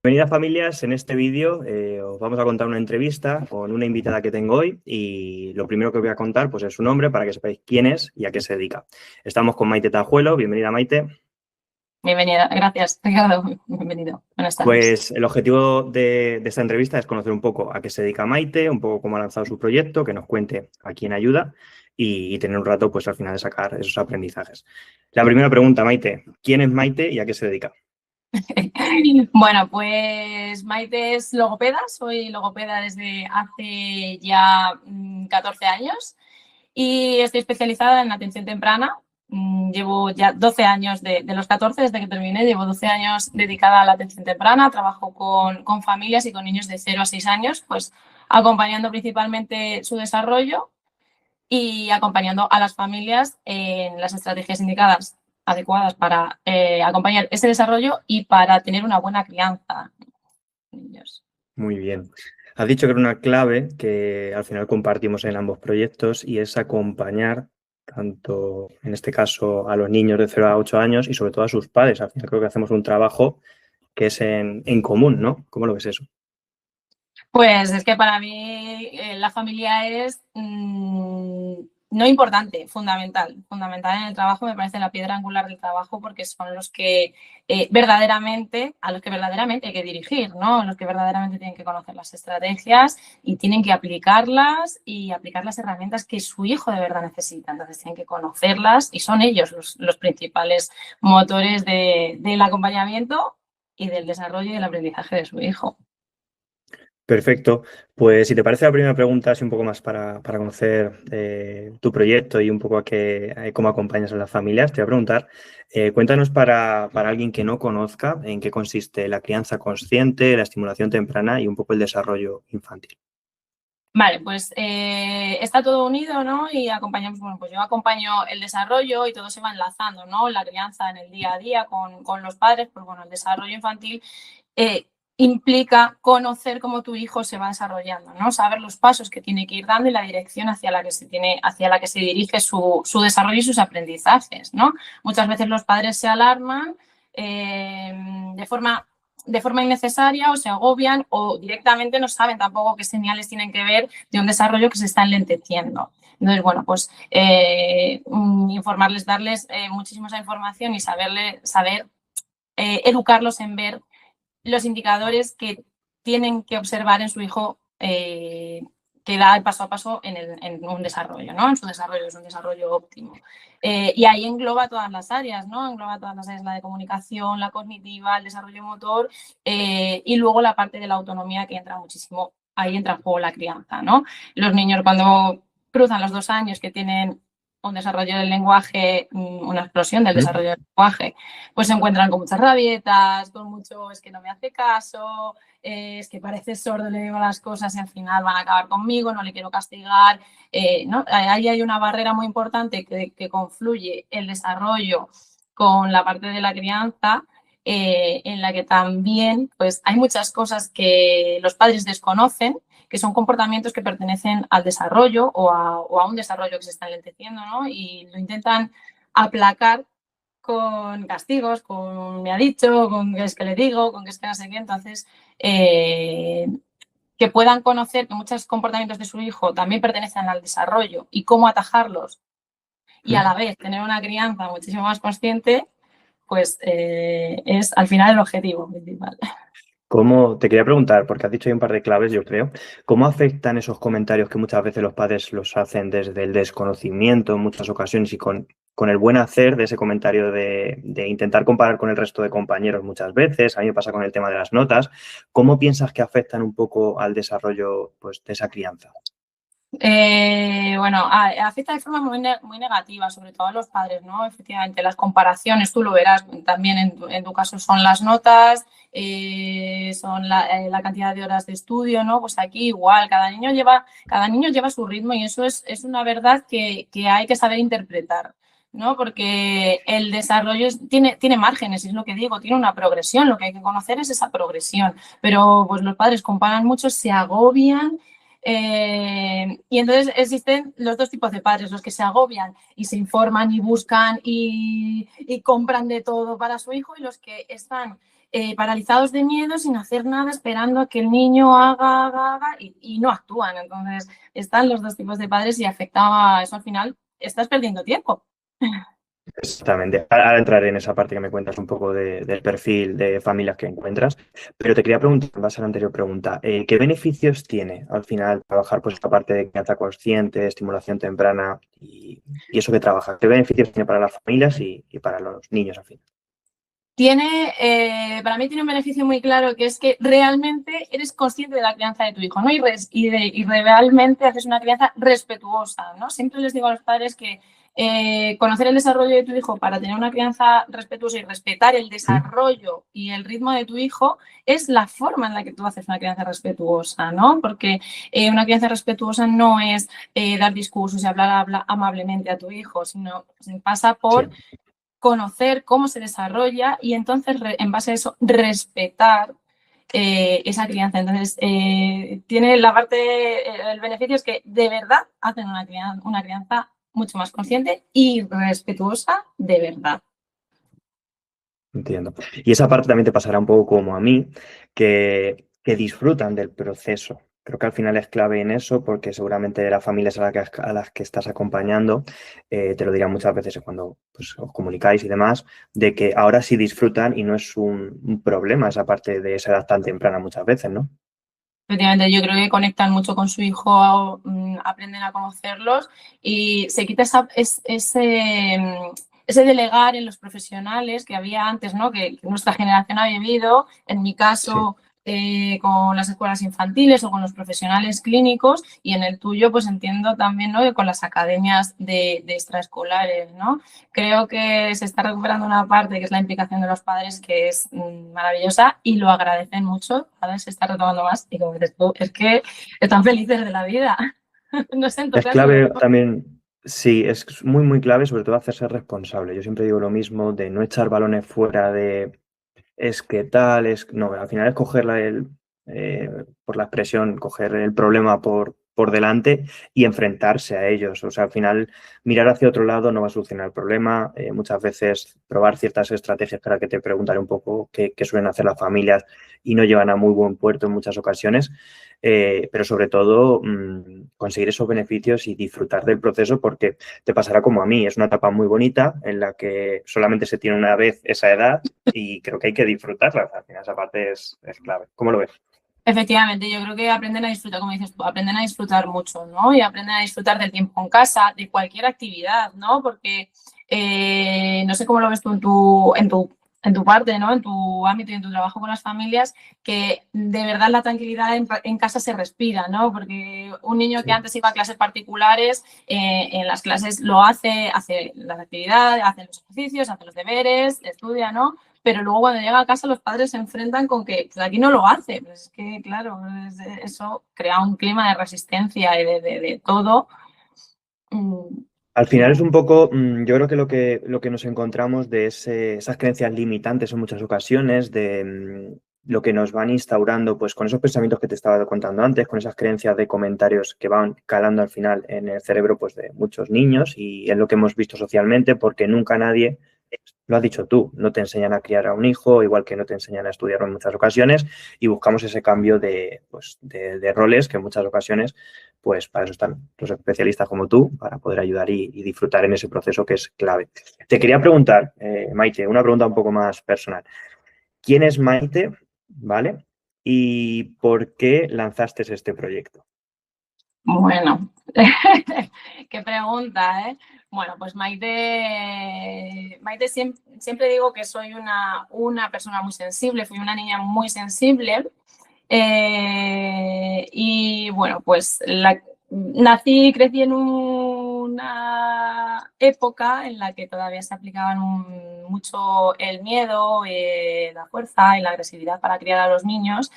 Bienvenida familias, en este vídeo os vamos a contar una entrevista con una invitada que tengo hoy y lo primero que os voy a contar pues, es su nombre para que sepáis quién es y a qué se dedica. Estamos con Maite Tajuelo, bienvenida Maite. Bienvenida, gracias Ricardo, bienvenido, buenas tardes. Pues el objetivo de esta entrevista es conocer un poco a qué se dedica Maite, un poco cómo ha lanzado su proyecto, que nos cuente a quién ayuda y tener un rato pues al final de sacar esos aprendizajes. La primera pregunta, Maite, ¿quién es Maite y a qué se dedica? Bueno, pues Maite es logopeda, soy logopeda desde hace ya 14 años y estoy especializada en atención temprana. Llevo ya 12 años de los 14, desde que terminé, llevo 12 años dedicada a la atención temprana. Trabajo con familias y con niños de 0 a 6 años, pues acompañando principalmente su desarrollo y acompañando a las familias en las estrategias indicadas, adecuadas para acompañar ese desarrollo y para tener una buena crianza. Niños. Muy bien. Has dicho que era una clave que al final compartimos en ambos proyectos y es acompañar tanto, en este caso, a los niños de 0 a 8 años y sobre todo a sus padres. Al final creo que hacemos un trabajo que es en común, ¿no? ¿Cómo lo ves eso? Pues es que para mí la familia es no importante, fundamental en el trabajo. Me parece la piedra angular del trabajo porque son los que verdaderamente hay que dirigir, ¿no? Los que verdaderamente tienen que conocer las estrategias y tienen que aplicarlas y aplicar las herramientas que su hijo de verdad necesita. Entonces tienen que conocerlas y son ellos los principales motores del acompañamiento y del desarrollo y del aprendizaje de su hijo. Perfecto. Pues si te parece la primera pregunta, así un poco más para conocer tu proyecto y un poco cómo acompañas a las familias, te voy a preguntar, cuéntanos para alguien que no conozca en qué consiste la crianza consciente, la estimulación temprana y un poco el desarrollo infantil. Vale, pues está todo unido, ¿no? Y acompañamos, bueno, pues yo acompaño el desarrollo y todo se va enlazando, ¿no? La crianza en el día a día con los padres, pues bueno, el desarrollo infantil implica conocer cómo tu hijo se va desarrollando, ¿no? Saber los pasos que tiene que ir dando y la dirección hacia la que se dirige su desarrollo y sus aprendizajes, ¿no? Muchas veces los padres se alarman de forma innecesaria o se agobian o directamente no saben tampoco qué señales tienen que ver de un desarrollo que se está enlenteciendo. Entonces, bueno, pues informarles, darles muchísima información y saber educarlos en ver los indicadores que tienen que observar en su hijo que da el paso a paso en un desarrollo, ¿no? En su desarrollo, es un desarrollo óptimo. Y ahí engloba todas las áreas, ¿no? Engloba todas las áreas, la de comunicación, la cognitiva, el desarrollo motor y luego la parte de la autonomía que entra muchísimo, ahí entra en juego la crianza, ¿no? Los niños cuando cruzan los 2 años que tienen un desarrollo del lenguaje, una explosión del desarrollo del lenguaje, pues se encuentran con muchas rabietas, con mucho es que no me hace caso, es que parece sordo, le digo las cosas y al final van a acabar conmigo, no le quiero castigar, ¿no? Ahí hay una barrera muy importante que confluye el desarrollo con la parte de la crianza, en la que también pues, hay muchas cosas que los padres desconocen, que son comportamientos que pertenecen al desarrollo o a un desarrollo que se está enlenteciendo, ¿no? Y lo intentan aplacar con castigos, con me ha dicho, con qué es que le digo, con qué es que no sé qué. Entonces, que puedan conocer que muchos comportamientos de su hijo también pertenecen al desarrollo y cómo atajarlos y a la vez tener una crianza muchísimo más consciente, pues es al final el objetivo principal. Te quería preguntar, porque has dicho ahí un par de claves, yo creo, ¿cómo afectan esos comentarios que muchas veces los padres los hacen desde el desconocimiento en muchas ocasiones y con el buen hacer de ese comentario de intentar comparar con el resto de compañeros muchas veces? A mí me pasa con el tema de las notas. ¿Cómo piensas que afectan un poco al desarrollo pues, de esa crianza? Bueno, afecta de forma muy negativa, sobre todo a los padres, ¿no? Efectivamente, las comparaciones, tú lo verás también en tu caso, son las notas, son la cantidad de horas de estudio, ¿no? Pues aquí igual, cada niño lleva su ritmo y eso es una verdad que hay que saber interpretar, ¿no? Porque el desarrollo tiene márgenes, es lo que digo, tiene una progresión, lo que hay que conocer es esa progresión, pero pues los padres comparan mucho, se agobian. Y entonces existen los dos tipos de padres, los que se agobian y se informan y buscan y compran de todo para su hijo, y los que están paralizados de miedo sin hacer nada, esperando a que el niño haga y no actúan. Entonces están los dos tipos de padres y afecta a eso al final. Estás perdiendo tiempo. Exactamente. Ahora entraré en esa parte que me cuentas un poco del perfil de familias que encuentras, pero te quería preguntar, en base a la anterior pregunta, ¿qué beneficios tiene al final trabajar pues esta parte de crianza consciente, estimulación temprana y eso que trabaja? ¿Qué beneficios tiene para las familias y para los niños al final? Para mí tiene un beneficio muy claro, que es que realmente eres consciente de la crianza de tu hijo, ¿no? Y realmente haces una crianza respetuosa, ¿no? Siempre les digo a los padres que conocer el desarrollo de tu hijo para tener una crianza respetuosa y respetar el desarrollo y el ritmo de tu hijo es la forma en la que tú haces una crianza respetuosa, ¿no? Porque una crianza respetuosa no es dar discursos y hablar amablemente a tu hijo, sino pasa por conocer cómo se desarrolla y entonces, en base a eso, respetar esa crianza. Entonces, tiene la parte, el beneficio es que de verdad hacen una crianza mucho más consciente y respetuosa de verdad. Entiendo. Y esa parte también te pasará un poco como a mí, que disfrutan del proceso. Creo que al final es clave en eso, porque seguramente las familias a las que estás acompañando te lo dirán muchas veces cuando pues, os comunicáis y demás, de que ahora sí disfrutan y no es un problema esa parte de esa edad tan temprana muchas veces, ¿no? Efectivamente, yo creo que conectan mucho con su hijo, aprenden a conocerlos y se quita ese delegar en los profesionales que había antes, ¿no? Que nuestra generación ha vivido, en mi caso, con las escuelas infantiles o con los profesionales clínicos, y en el tuyo, pues entiendo también, ¿no? Que con las academias de extraescolares, ¿no? Creo que se está recuperando una parte que es la implicación de los padres, que es maravillosa y lo agradecen mucho. Ahora se está retomando más y como dices tú, es que están felices de la vida. No sé, en tu Es caso. clave también, sí, es muy, muy clave, sobre todo hacerse responsable. Yo siempre digo lo mismo de no echar balones fuera de es que tal, no, al final es por la expresión, coger el problema por delante y enfrentarse a ellos. O sea, al final mirar hacia otro lado no va a solucionar el problema. Muchas veces probar ciertas estrategias, para que te preguntaré un poco qué suelen hacer las familias y no llevan a muy buen puerto en muchas ocasiones. Pero sobre todo conseguir esos beneficios y disfrutar del proceso, porque te pasará como a mí. Es una etapa muy bonita en la que solamente se tiene una vez esa edad y creo que hay que disfrutarla. Al final esa parte es clave. ¿Cómo lo ves? Efectivamente, yo creo que aprenden a disfrutar, como dices tú, aprenden a disfrutar mucho, ¿no? Y aprenden a disfrutar del tiempo en casa, de cualquier actividad, ¿no? Porque no sé cómo lo ves tú en tu parte, ¿no? En tu ámbito y en tu trabajo con las familias, que de verdad la tranquilidad en casa se respira, ¿no? Porque un niño que antes iba a clases particulares, en las clases lo hace las actividades, hace los ejercicios, hace los deberes, estudia, ¿no? Pero luego cuando llega a casa los padres se enfrentan con que pues aquí no lo hace. Pues es que, claro, eso crea un clima de resistencia y de todo. Al final es un poco, yo creo que lo que nos encontramos de esas creencias limitantes en muchas ocasiones, de lo que nos van instaurando, pues con esos pensamientos que te estaba contando antes, con esas creencias de comentarios que van calando al final en el cerebro pues, de muchos niños, y es lo que hemos visto socialmente, porque nunca nadie, lo has dicho tú, no te enseñan a criar a un hijo, igual que no te enseñan a estudiarlo en muchas ocasiones, y buscamos ese cambio de roles que en muchas ocasiones, pues para eso están los especialistas como tú, para poder ayudar y disfrutar en ese proceso que es clave. Te quería preguntar, Maite, una pregunta un poco más personal. ¿Quién es Maite? ¿Vale? ¿Y por qué lanzaste este proyecto? Bueno, qué pregunta, ¿eh? Bueno, pues Maite siempre digo que soy una persona muy sensible, fui una niña muy sensible. Y bueno, pues nací y crecí en una época en la que todavía se aplicaban mucho el miedo, la fuerza y la agresividad para criar a los niños.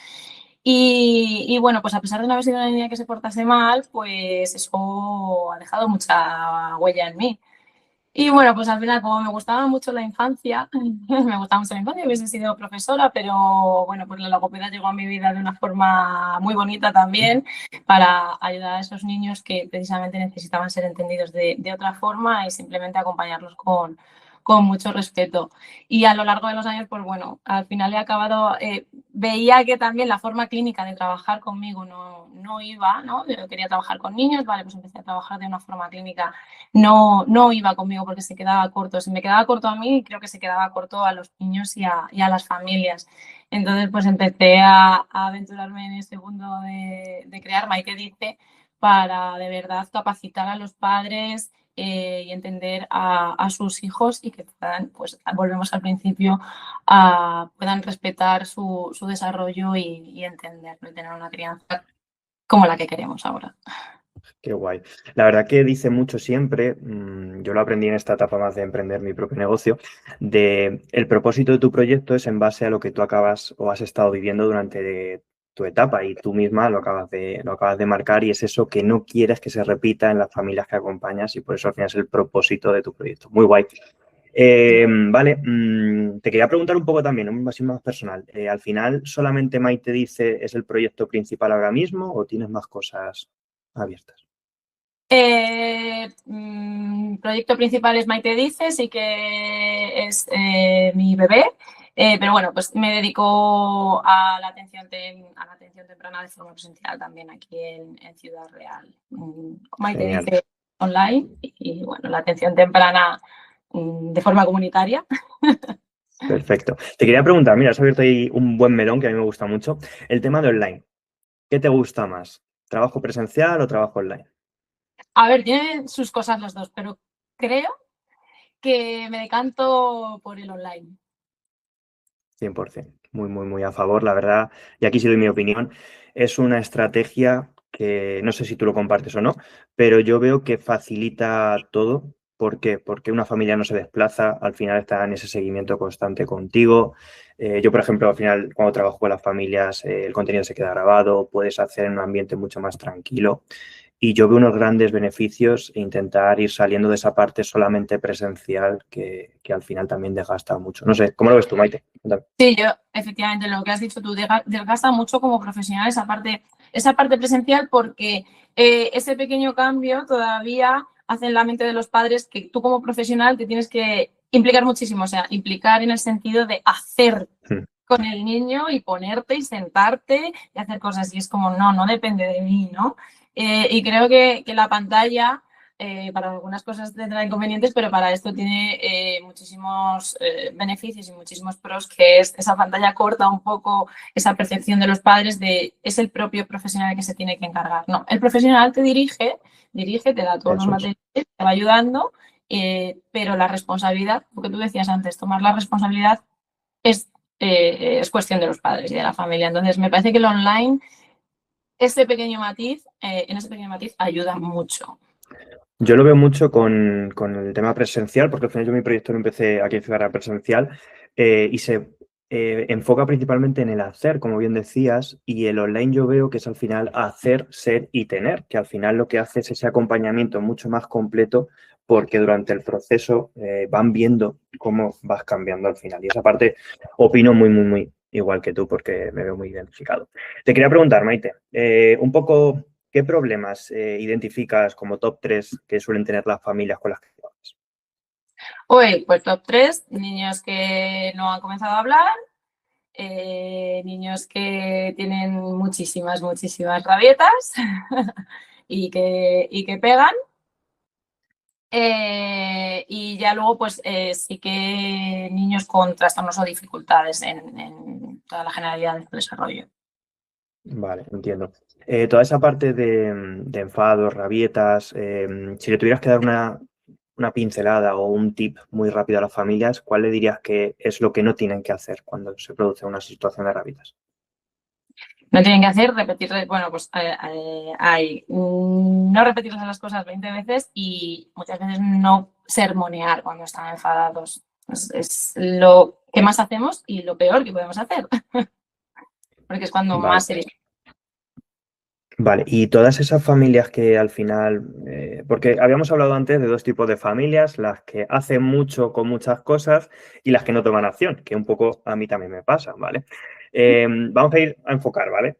Y bueno, pues a pesar de no haber sido una niña que se portase mal, pues eso ha dejado mucha huella en mí. Y bueno, pues al final, como me gustaba mucho la infancia, hubiese sido profesora, pero bueno, pues la logopeda llegó a mi vida de una forma muy bonita también para ayudar a esos niños que precisamente necesitaban ser entendidos de otra forma y simplemente acompañarlos con mucho respeto. Y a lo largo de los años, pues bueno, al final he acabado, veía que también la forma clínica de trabajar conmigo no iba, ¿no? Yo quería trabajar con niños, vale, pues empecé a trabajar de una forma clínica, no iba conmigo porque se quedaba corto. Si me quedaba corto a mí, creo que se quedaba corto a los niños y a las familias. Entonces, pues empecé a aventurarme en este mundo de crear Maite Dice para de verdad capacitar a los padres y entender a sus hijos y que puedan, pues volvemos al principio, puedan respetar su desarrollo y entenderlo y tener una crianza como la que queremos ahora. Qué guay. La verdad que dice mucho siempre, yo lo aprendí en esta etapa más de emprender mi propio negocio, de el propósito de tu proyecto es en base a lo que tú acabas o has estado viviendo durante tu etapa y tú misma lo acabas de marcar y es eso que no quieres que se repita en las familias que acompañas y por eso al final es el propósito de tu proyecto. Muy guay. Vale, te quería preguntar un poco también, así más personal. ¿Al final solamente Maite Dice es el proyecto principal ahora mismo o tienes más cosas abiertas? Proyecto principal es Maite Dice, sí que es mi bebé, pero bueno, pues me dedico a la atención temprana de forma presencial también aquí en Ciudad Real. Maite Genial. Dice online y bueno, la atención temprana de forma comunitaria. Perfecto. Te quería preguntar, mira, has abierto ahí un buen melón que a mí me gusta mucho. El tema de online. ¿Qué te gusta más? ¿Trabajo presencial o trabajo online? A ver, tienen sus cosas los dos, pero creo que me decanto por el online. 100%. Muy, muy, muy a favor, la verdad. Y aquí sí doy mi opinión. Es una estrategia que no sé si tú lo compartes o no, pero yo veo que facilita todo. ¿Por qué? Porque una familia no se desplaza, al final está en ese seguimiento constante contigo. Yo, por ejemplo, al final, cuando trabajo con las familias, el contenido se queda grabado, puedes hacer en un ambiente mucho más tranquilo. Y yo veo unos grandes beneficios e intentar ir saliendo de esa parte solamente presencial que al final también desgasta mucho. No sé, ¿cómo lo ves tú, Maite? Cuéntame. Sí, yo efectivamente lo que has dicho tú, desgasta mucho como profesional esa parte presencial porque ese pequeño cambio todavía hace en la mente de los padres que tú como profesional te tienes que implicar muchísimo, o sea, implicar en el sentido de hacer Mm. con el niño y ponerte y sentarte y hacer cosas y es como, no depende de mí, ¿no? Y creo que la pantalla para algunas cosas tendrá inconvenientes, pero para esto tiene muchísimos beneficios y muchísimos pros, que es esa pantalla corta un poco esa percepción de los padres de es el propio profesional que se tiene que encargar. No, el profesional te dirige, te da todos los Eso es. materiales, te va ayudando, pero la responsabilidad, lo que tú decías antes, tomar la responsabilidad es cuestión de los padres y de la familia. Entonces, me parece que el online, en ese pequeño matiz ayuda mucho. Yo lo veo mucho con el tema presencial, porque al final yo mi proyecto lo empecé aquí en Ciudad Real presencial y se enfoca principalmente en el hacer, como bien decías, y el online yo veo que es al final hacer, ser y tener, que al final lo que hace es ese acompañamiento mucho más completo porque durante el proceso van viendo cómo vas cambiando al final. Y esa parte opino muy, muy, muy igual que tú porque me veo muy identificado. Te quería preguntar, Maite, un poco... ¿Qué problemas identificas como top 3 que suelen tener las familias con las que trabajas? Hoy, pues top 3 niños que no han comenzado a hablar, niños que tienen muchísimas rabietas y que pegan. Y ya luego, pues sí que niños con trastornos o dificultades en toda la generalidad del desarrollo. Vale, entiendo. Toda esa parte de enfados, rabietas, si le tuvieras que dar una pincelada o un tip muy rápido a las familias, ¿cuál le dirías que es lo que no tienen que hacer cuando se produce una situación de rabietas? No tienen que hacer, repetir, bueno, pues hay no repetirles las cosas 20 veces y muchas veces no sermonear cuando están enfadados. Es lo que más hacemos y lo peor que podemos hacer, porque es cuando Vale. más se Vale, y todas esas familias que al final, porque habíamos hablado antes de dos tipos de familias, las que hacen mucho con muchas cosas y las que no toman acción, que un poco a mí también me pasa, ¿vale? Vamos a ir a enfocar, ¿vale?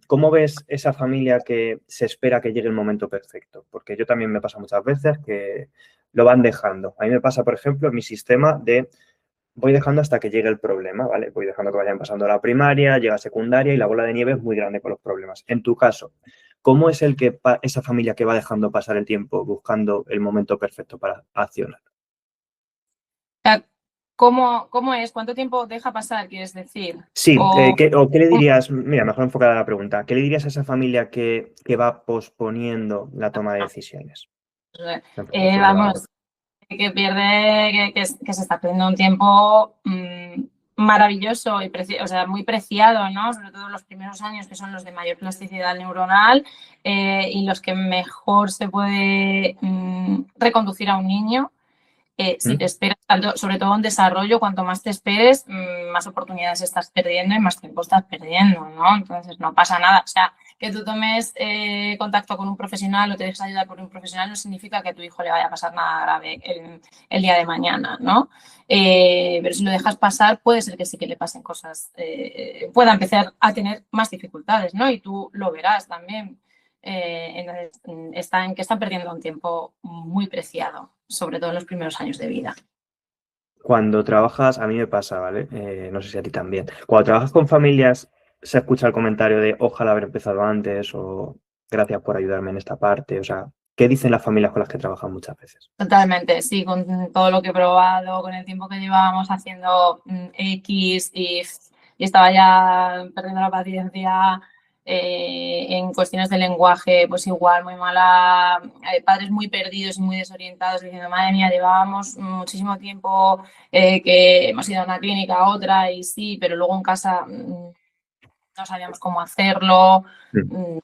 ¿Cómo ves esa familia que se espera que llegue el momento perfecto? Porque yo también me pasa muchas veces que lo van dejando. A mí me pasa, por ejemplo, en mi sistema de voy dejando hasta que llegue el problema, ¿vale? Voy dejando que vayan pasando la primaria, llega secundaria y la bola de nieve es muy grande con los problemas. En tu caso, ¿cómo es esa familia que va dejando pasar el tiempo buscando el momento perfecto para accionar? Sea, ¿cómo es? ¿Cuánto tiempo deja pasar, quieres decir? Sí, O, ¿qué le dirías? Mira, mejor enfocada la pregunta. ¿Qué le dirías a esa familia que va posponiendo la toma de decisiones? La información de vamos, que pierde, que se está perdiendo un tiempo maravilloso y o sea, muy preciado, ¿no? Sobre todo los primeros años, que son los de mayor plasticidad neuronal y los que mejor se puede reconducir a un niño. Si te esperas, tanto, sobre todo en desarrollo, cuanto más te esperes, más oportunidades estás perdiendo y más tiempo estás perdiendo, ¿no? Entonces no pasa nada. O sea, que tú tomes contacto con un profesional o te dejes ayudar por un profesional no significa que a tu hijo le vaya a pasar nada grave el día de mañana, ¿no? Pero si lo dejas pasar, puede ser que sí que le pasen cosas, pueda empezar a tener más dificultades, ¿no? Y tú lo verás también. Entonces, están perdiendo un tiempo muy preciado, sobre todo en los primeros años de vida. Cuando trabajas, a mí me pasa, ¿vale? No sé si a ti también. Cuando trabajas con familias, se escucha el comentario de ojalá haber empezado antes o gracias por ayudarme en esta parte. O sea, ¿qué dicen las familias con las que trabajan muchas veces? Totalmente, sí, con todo lo que he probado, con el tiempo que llevábamos haciendo X y estaba ya perdiendo la paciencia. En cuestiones de lenguaje, pues igual, muy mala, padres muy perdidos y muy desorientados, diciendo, madre mía, llevábamos muchísimo tiempo que hemos ido a una clínica a otra y sí, pero luego en casa no sabíamos cómo hacerlo. Mm,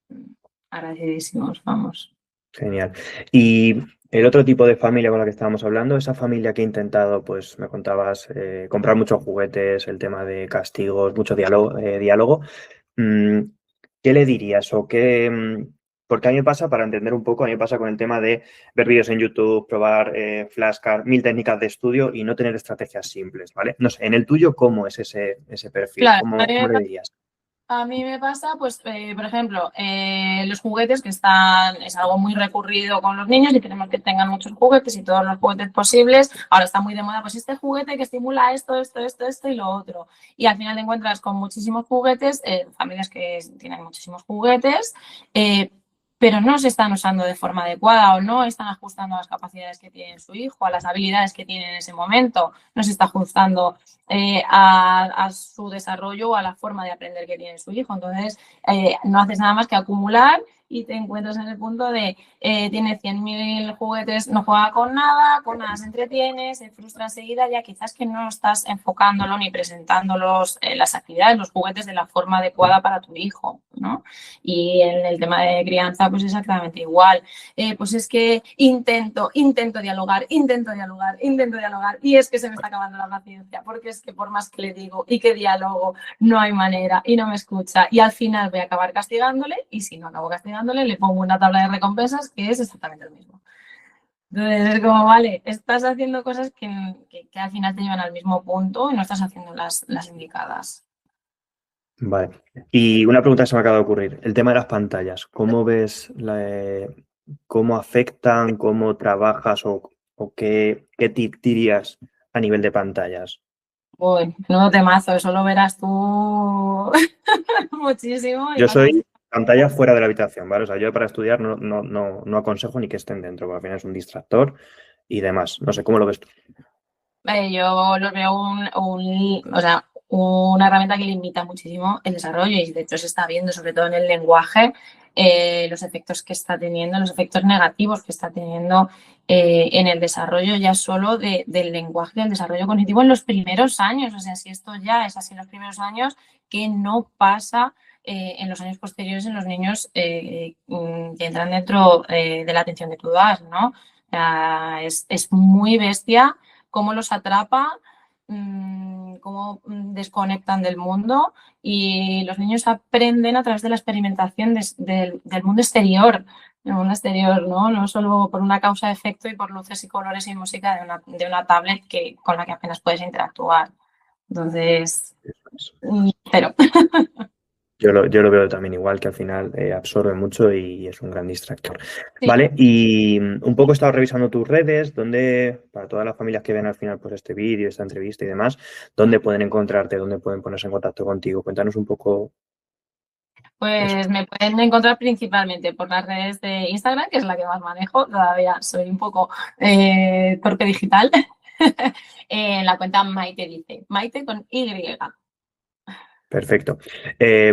Mm, Agradecidísimos, vamos. Genial. Y el otro tipo de familia con la que estábamos hablando, esa familia que ha intentado, pues me contabas, comprar muchos juguetes, el tema de castigos, mucho diálogo. Mm, ¿Qué le dirías o qué? Porque a mí me pasa, para entender un poco, a mí me pasa con el tema de ver vídeos en YouTube, probar flashcards, 1000 técnicas de estudio y no tener estrategias simples, ¿vale? No sé, en el tuyo, ¿cómo es ese perfil? Claro, ¿Cómo le dirías? a mí me pasa, pues, por ejemplo, los juguetes es algo muy recurrido con los niños y queremos que tengan muchos juguetes y todos los juguetes posibles. Ahora está muy de moda, pues este juguete que estimula esto y lo otro. Y al final te encuentras con muchísimos juguetes, familias que tienen muchísimos juguetes, eh, pero no se están usando de forma adecuada o no están ajustando a las capacidades que tiene su hijo, a las habilidades que tiene en ese momento, no se está ajustando a su desarrollo o a la forma de aprender que tiene su hijo. Entonces, no haces nada más que acumular y te encuentras en el punto de tiene 100.000 juguetes, no juega con nada se entretiene, se frustra enseguida, ya quizás que no estás enfocándolo ni presentándolos las actividades, los juguetes de la forma adecuada para tu hijo, ¿no? Y en el tema de crianza, pues exactamente igual. Pues es que intento dialogar y es que se me está acabando la paciencia, porque es que por más que le digo y que diálogo, no hay manera y no me escucha y al final voy a acabar castigándole y si no acabo castigándole le pongo una tabla de recompensas que es exactamente lo mismo. Entonces es como, vale, estás haciendo cosas que al final te llevan al mismo punto y no estás haciendo las indicadas. Vale. Y una pregunta que se me acaba de ocurrir. El tema de las pantallas. ¿Cómo ves cómo afectan, cómo trabajas o qué tip dirías a nivel de pantallas? Uy, nuevo temazo, eso lo verás tú muchísimo y Yo pasa mucho. soy pantalla fuera de la habitación, ¿vale? O sea, yo para estudiar no aconsejo ni que estén dentro, porque al final es un distractor y demás. No sé, ¿cómo lo ves tú? Yo los veo o sea, una herramienta que limita muchísimo el desarrollo y de hecho se está viendo, sobre todo en el lenguaje, los efectos que está teniendo, los efectos negativos que está teniendo en el desarrollo ya solo del lenguaje, del desarrollo cognitivo en los primeros años. O sea, si esto ya es así en los primeros años, ¿qué no pasa en los años posteriores en los niños que entran dentro de la atención que tú das, ¿no? Es muy bestia cómo los atrapa, cómo desconectan del mundo, y los niños aprenden a través de la experimentación del mundo exterior. El mundo exterior, ¿no? No solo por una causa-efecto y por luces y colores y música de una tablet con la que apenas puedes interactuar. Entonces, pero Yo lo veo también igual, que al final absorbe mucho y es un gran distractor. sí. Vale, y un poco he estado revisando tus redes, donde, para todas las familias que ven al final pues este vídeo, esta entrevista y demás, ¿dónde pueden encontrarte, dónde pueden ponerse en contacto contigo? Cuéntanos un poco eso. Pues me pueden encontrar principalmente por las redes de Instagram, que es la que más manejo. Todavía soy un poco torpe digital. En la cuenta Maite Dice, Maite con Y. Perfecto.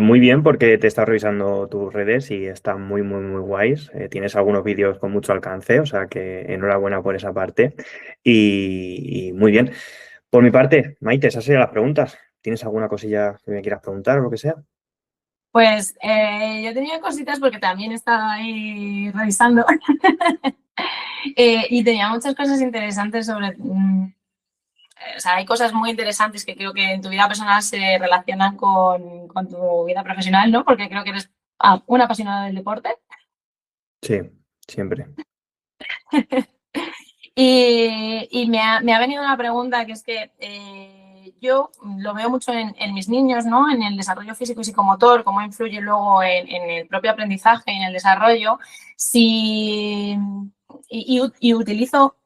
Muy bien, porque te he estado revisando tus redes y están muy, muy, muy guays. Tienes algunos vídeos con mucho alcance, o sea que enhorabuena por esa parte. Y muy bien. Por mi parte, Maite, esas serían las preguntas. ¿Tienes alguna cosilla que me quieras preguntar o lo que sea? Pues yo tenía cositas porque también estaba ahí revisando y tenía muchas cosas interesantes sobre... o sea, hay cosas muy interesantes que creo que en tu vida personal se relacionan con tu vida profesional, ¿no? Porque creo que eres un apasionado del deporte. Sí, siempre. Y me ha venido una pregunta que es que yo lo veo mucho en mis niños, ¿no? En el desarrollo físico y psicomotor, cómo influye luego en el propio aprendizaje y en el desarrollo. Si, y utilizo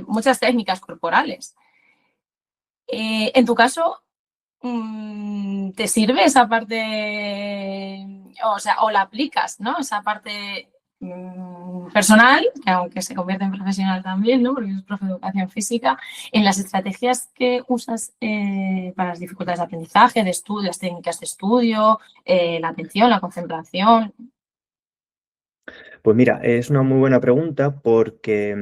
muchas técnicas corporales. En tu caso, ¿te sirve esa parte, o sea, o la aplicas, ¿no? Esa parte personal, que aunque se convierte en profesional también, ¿no? Porque es profe de educación física, en las estrategias que usas para las dificultades de aprendizaje, de estudio, las técnicas de estudio, la atención, la concentración. Pues mira, es una muy buena pregunta porque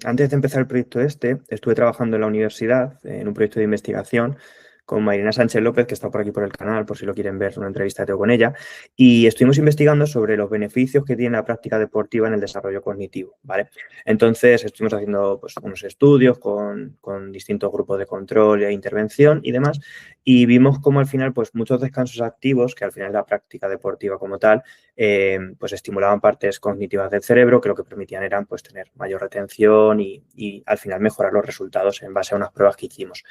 antes de empezar el proyecto estuve trabajando en la universidad en un proyecto de investigación con Marilena Sánchez López, que está por aquí por el canal, por si lo quieren ver, una entrevista que tengo con ella, y estuvimos investigando sobre los beneficios que tiene la práctica deportiva en el desarrollo cognitivo, ¿vale? Entonces, estuvimos haciendo pues, unos estudios con distintos grupos de control e intervención y demás, y vimos cómo al final, pues muchos descansos activos, que al final es la práctica deportiva como tal, pues estimulaban partes cognitivas del cerebro que lo que permitían eran pues tener mayor retención y al final mejorar los resultados en base a unas pruebas que hicimos.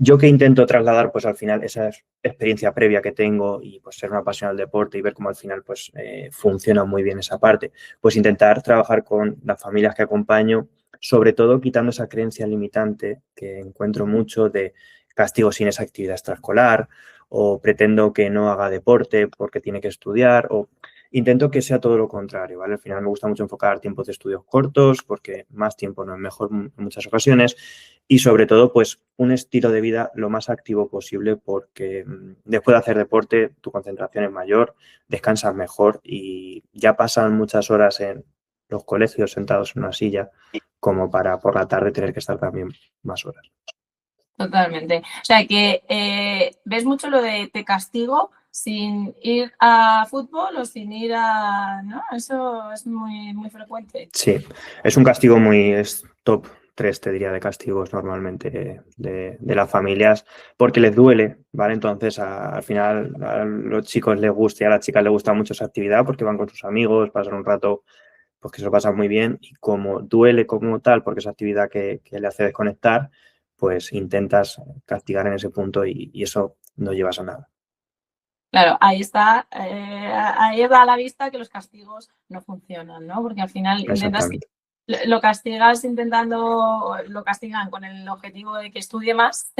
Yo que intento trasladar pues al final esa experiencia previa que tengo y pues ser una apasionada del deporte y ver cómo al final pues funciona muy bien esa parte, pues intentar trabajar con las familias que acompaño, sobre todo quitando esa creencia limitante que encuentro mucho de castigo sin esa actividad extraescolar o pretendo que no haga deporte porque tiene que estudiar o intento que sea todo lo contrario, ¿vale? Al final me gusta mucho enfocar tiempos de estudios cortos porque más tiempo no es mejor en muchas ocasiones y sobre todo pues un estilo de vida lo más activo posible porque después de hacer deporte tu concentración es mayor, descansas mejor y ya pasan muchas horas en los colegios sentados en una silla como para por la tarde tener que estar también más horas. Totalmente. O sea que ves mucho lo de te castigo sin ir a fútbol o sin ir a... ¿no? Eso es muy, muy frecuente. Sí, es un castigo es top 3 te diría, de castigos normalmente de las familias, porque les duele, ¿vale? Entonces, al final a los chicos les gusta y a las chicas les gusta mucho esa actividad porque van con sus amigos, pasan un rato, pues que se lo pasan muy bien y como duele como tal, porque es actividad que le hace desconectar, pues intentas castigar en ese punto y eso no llevas a nada. Claro, ahí está, ahí da a la vista que los castigos no funcionan, ¿no? Porque al final intentas, Exactamente. lo castigas intentando, lo castigan con el objetivo de que estudie más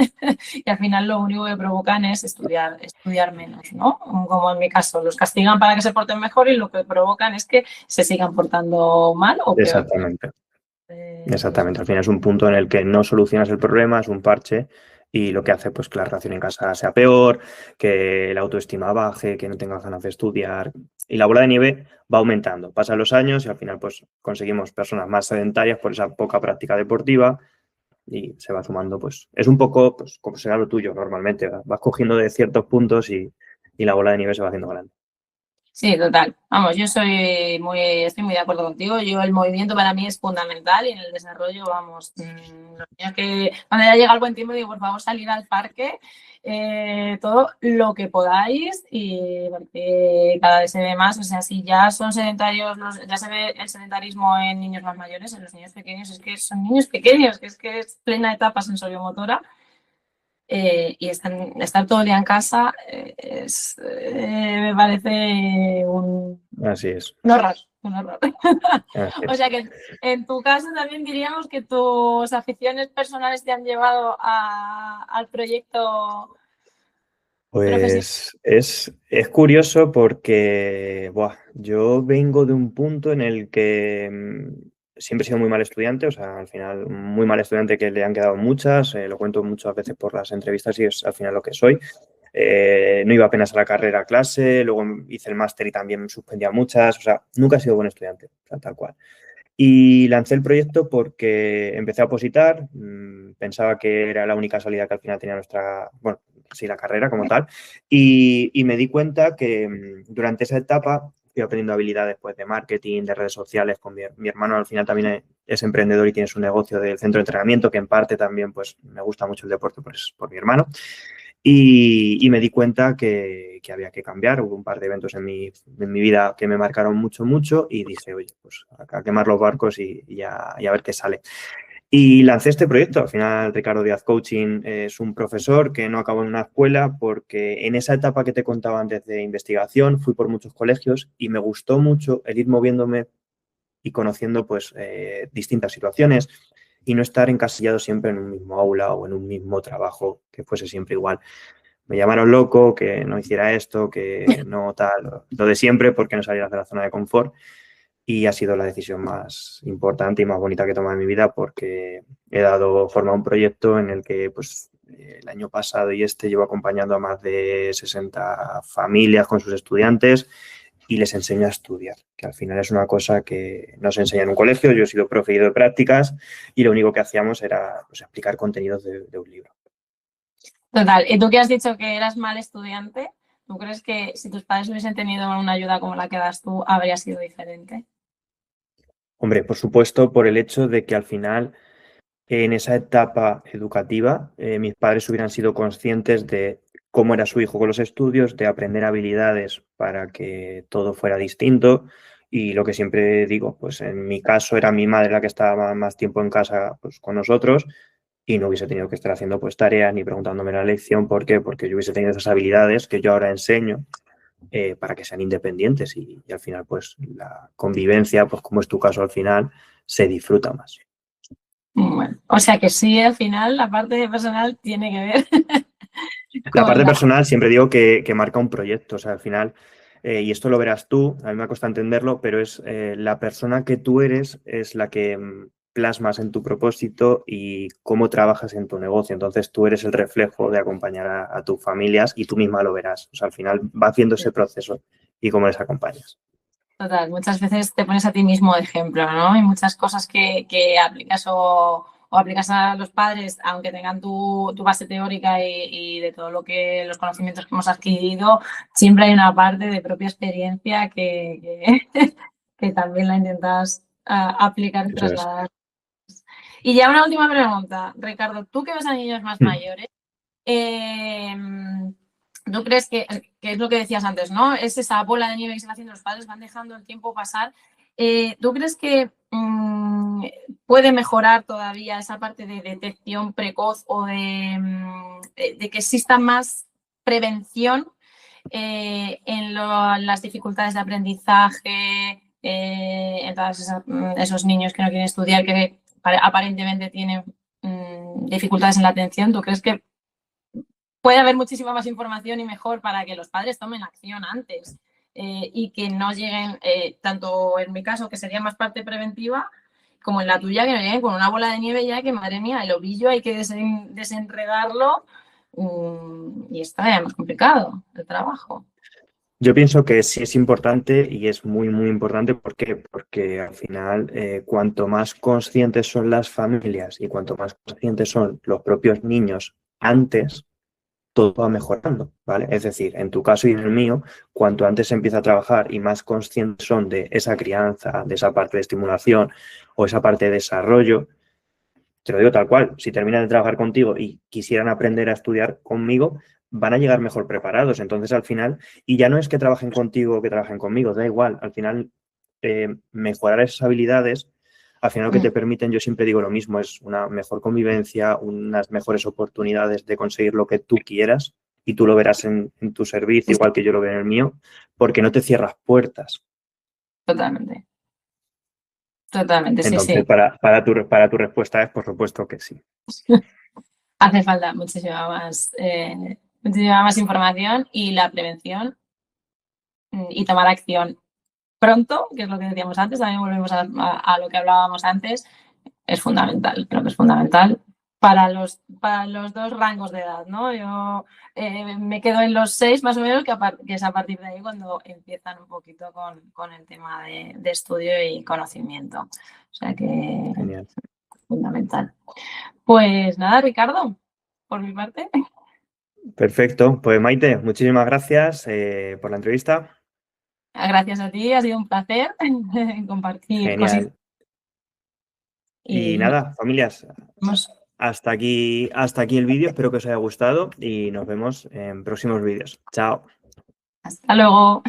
y al final lo único que provocan es estudiar menos, ¿no? Como en mi caso, los castigan para que se porten mejor y lo que provocan es que se sigan portando mal o peor. Exactamente. Exactamente, al final es un punto en el que no solucionas el problema, es un parche y lo que hace pues que la relación en casa sea peor, que la autoestima baje, que no tengas ganas de estudiar y la bola de nieve va aumentando. Pasan los años y al final pues conseguimos personas más sedentarias por esa poca práctica deportiva y se va sumando pues es un poco pues como será lo tuyo normalmente, vas cogiendo de ciertos puntos y la bola de nieve se va haciendo grande. Sí, total. Vamos, estoy muy de acuerdo contigo. El movimiento para mí es fundamental y en el desarrollo, vamos, los niños que cuando ya llega el buen tiempo digo, por favor, salir al parque, todo lo que podáis y porque cada vez se ve más, o sea, si ya son sedentarios, ya se ve el sedentarismo en niños más mayores, en los niños pequeños, es que son niños pequeños, que es plena etapa sensoriomotora. Y estar todo el día en casa me parece Así es. un horror, un horror. Así O es. sea que en tu caso también diríamos que tus aficiones personales te han llevado al proyecto profesional. Pues es curioso porque yo vengo de un punto en el que siempre he sido muy mal estudiante, o sea, al final muy mal estudiante que le han quedado muchas, lo cuento muchas veces por las entrevistas y es al final lo que soy. No iba apenas a la carrera a clase, luego hice el máster y también suspendía muchas, o sea, nunca he sido buen estudiante, o sea, tal cual. Y lancé el proyecto porque empecé a opositar, pensaba que era la única salida que al final tenía bueno, sí, la carrera como tal, y me di cuenta que durante esa etapa fui aprendiendo habilidades pues, de marketing, de redes sociales, con mi hermano al final también es emprendedor y tiene su negocio del centro de entrenamiento, que en parte también pues me gusta mucho el deporte pues, por mi hermano. Y me di cuenta que había que cambiar. Hubo un par de eventos en mi vida que me marcaron mucho, mucho y dije, oye, pues a quemar los barcos y a ver qué sale. Y lancé este proyecto. Al final, Ricardo Díaz Coaching es un profesor que no acabó en una escuela porque en esa etapa que te contaba antes de investigación fui por muchos colegios y me gustó mucho el ir moviéndome y conociendo pues distintas situaciones y no estar encasillado siempre en un mismo aula o en un mismo trabajo que fuese siempre igual. Me llamaron loco, que no hiciera esto, que no tal, lo de siempre porque no salieras de la zona de confort y ha sido la decisión más importante y más bonita que he tomado en mi vida porque he dado forma a un proyecto en el que pues el año pasado y llevo acompañando a más de 60 familias con sus estudiantes y les enseño a estudiar, que al final es una cosa que no se enseña en un colegio. Yo he sido profe de prácticas y lo único que hacíamos era pues, explicar contenidos de un libro. Total. Y tú que has dicho que eras mal estudiante, ¿tú crees que si tus padres hubiesen tenido una ayuda como la que das tú, habría sido diferente? Hombre, por supuesto, por el hecho de que al final en esa etapa educativa mis padres hubieran sido conscientes de cómo era su hijo con los estudios, de aprender habilidades para que todo fuera distinto. Y lo que siempre digo, pues en mi caso era mi madre la que estaba más tiempo en casa pues, con nosotros y no hubiese tenido que estar haciendo pues tareas ni preguntándome la lección. ¿Por qué? Porque yo hubiese tenido esas habilidades que yo ahora enseño para que sean independientes y al final pues la convivencia, pues como es tu caso al final, se disfruta más. Bueno, o sea que sí, al final la parte personal tiene que ver La con parte la... personal siempre digo que marca un proyecto, o sea, al final, y esto lo verás tú, a mí me cuesta entenderlo, pero es la persona que tú eres es la que plasmas en tu propósito y cómo trabajas en tu negocio. Entonces tú eres el reflejo de acompañar a tus familias y tú misma lo verás. O sea, al final va haciendo ese proceso y cómo les acompañas. Total, muchas veces te pones a ti mismo de ejemplo, ¿no? Y muchas cosas que aplicas o aplicas a los padres, aunque tengan tu base teórica y de todo lo que los conocimientos que hemos adquirido, siempre hay una parte de propia experiencia que también la intentas aplicar y Eso es. trasladar. Y ya una última pregunta, Ricardo, tú que ves a niños más mayores, ¿tú crees que es lo que decías antes, ¿no? Es esa bola de nieve que se va haciendo, los padres van dejando el tiempo pasar. ¿Tú crees que puede mejorar todavía esa parte de detección precoz o de que exista más prevención las dificultades de aprendizaje, en todos esos niños que no quieren estudiar, que aparentemente tienen dificultades en la atención? ¿Tú crees que puede haber muchísima más información y mejor para que los padres tomen acción antes y que no lleguen, tanto en mi caso, que sería más parte preventiva, como en la tuya, que no lleguen con una bola de nieve ya que, madre mía, el ovillo hay que desenredarlo y está ya más complicado el trabajo? Yo pienso que sí es importante y es muy, muy importante. ¿Por qué? Porque al final, cuanto más conscientes son las familias y cuanto más conscientes son los propios niños antes, todo va mejorando, ¿vale? Es decir, en tu caso y en el mío, cuanto antes se empieza a trabajar y más conscientes son de esa crianza, de esa parte de estimulación o esa parte de desarrollo, te lo digo tal cual, si terminan de trabajar contigo y quisieran aprender a estudiar conmigo, van a llegar mejor preparados. Entonces, al final, y ya no es que trabajen contigo o que trabajen conmigo, da igual, al final, mejorar esas habilidades, al final lo que te permiten, yo siempre digo lo mismo, es una mejor convivencia, unas mejores oportunidades de conseguir lo que tú quieras y tú lo verás en tu servicio, igual que yo lo veo en el mío, porque no te cierras puertas. Totalmente. Totalmente, sí, Entonces, sí. para tu respuesta es, por supuesto que sí. Hace falta muchísima más información y la prevención y tomar acción pronto, que es lo que decíamos antes, también volvemos a lo que hablábamos antes, es fundamental, creo que es fundamental para los dos rangos de edad, ¿no? Yo me quedo en los 6 más o menos, que es a partir de ahí cuando empiezan un poquito con el tema de estudio y conocimiento. O sea que Genial. fundamental. Pues nada, Ricardo, por mi parte. Perfecto. Pues Maite, muchísimas gracias por la entrevista. Gracias a ti, ha sido un placer compartir cositas Genial. Y y nada, familias, nos vemos. hasta aquí el vídeo. Espero que os haya gustado y nos vemos en próximos vídeos. Chao. Hasta luego.